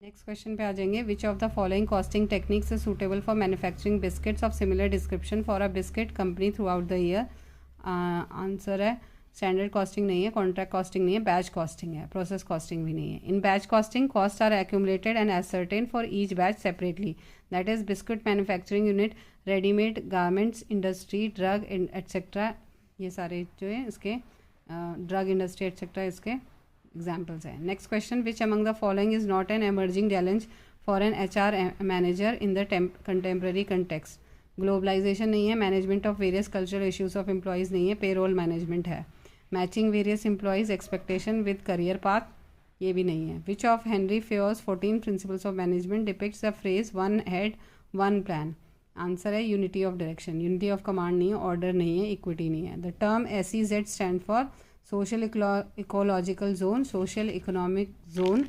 Next question पे आ जाएंगे. Which of the following costing techniques is suitable for manufacturing biscuits of similar description for a biscuit company throughout the year. Answer है standard costing नहीं है, contract costing नहीं है, batch costing है, process costing भी नहीं है. In batch costing cost are accumulated and ascertain for each batch separately. That is biscuit manufacturing unit, readymade garments industry, drug etcetera. ये सारे जो है इसके ड्रग इंडस्ट्री एट्सेट्रा इसके एग्जाम्पल्स हैं. Next question. Which among the following is not an emerging challenge for an HR manager in the contemporary context. Globalization नहीं है, management of various cultural issues of employees नहीं है, payroll management है. Matching various employees expectation with career path, ये भी नहीं है. Which of Henry Fayol's 14 principles of management depicts the phrase one head one plan. Answer है unity of direction. Unity of command नहीं है, ऑर्डर नहीं है, इक्विटी नहीं है. The term SEZ stand for social ecological zone, social economic zone,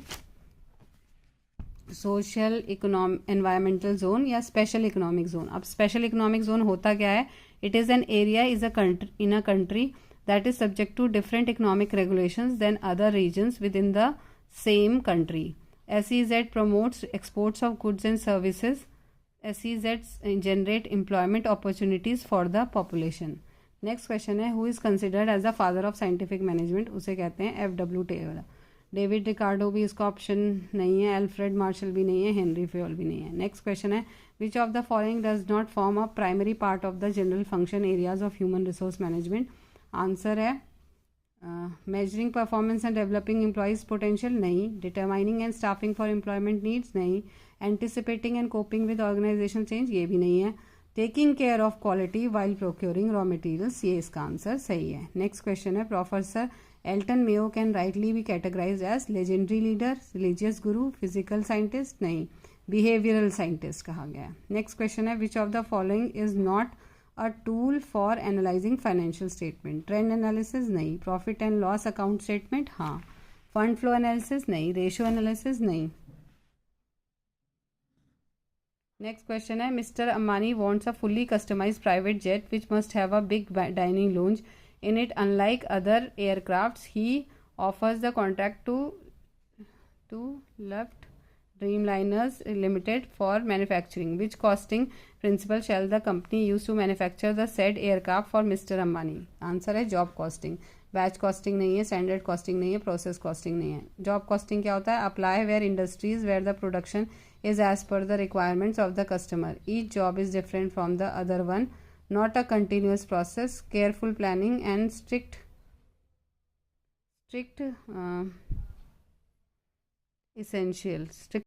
social environmental zone या special economic zone. अब special economic zone होता क्या है? It is an area is a country in a country that is subject to different economic regulations than other regions within the same country. SEZ promotes exports of goods and services. SEZs generate employment opportunities for the population. Next question है, who is considered as the father of scientific management? उसे कहते हैं FW Taylor. David Ricardo भी इसका option नहीं है, Alfred Marshall भी नहीं है, हेनरी फेयोल भी नहीं है. नेक्स्ट क्वेश्चन है, which of the following does not form a primary part of the general function areas of human resource management. Answer है measuring performance and developing employees potential नहीं, determining and staffing for employment needs नहीं, anticipating and coping with organisation change ये भी नहीं है, taking care of quality while procuring raw materials, ये इसका आंसर सही है. नेक्स्ट क्वेश्चन है, professor Elton Mayo can rightly B categorise as legendary leader, religious guru, physical scientist नहीं, बिहेवियरल साइंटिस्ट कहा गया है. नेक्स्ट क्वेश्चन है, which of the following is not a tool for analysing financial statement. Trend analysis नहीं, profit and loss account statement हाँ, fund flow analysis नहीं, ratio analysis नहीं. Next question है, mister Ambani wants a fully customized private jet which must have a big dining lounge in it. Unlike other aircrafts, he offers the contract to Luft Dreamliners Limited for manufacturing. Which costing principle shall the company use to manufacture the said aircraft for Mr. Ambani? Answer है job costing. Batch costing नहीं है, standard costing नहीं है, process costing नहीं है. Job costing क्या होता है? Apply where industries where the production is as per the requirements of the customer. Each job is different from the other one, not a continuous process. Careful planning and strict essential. Strict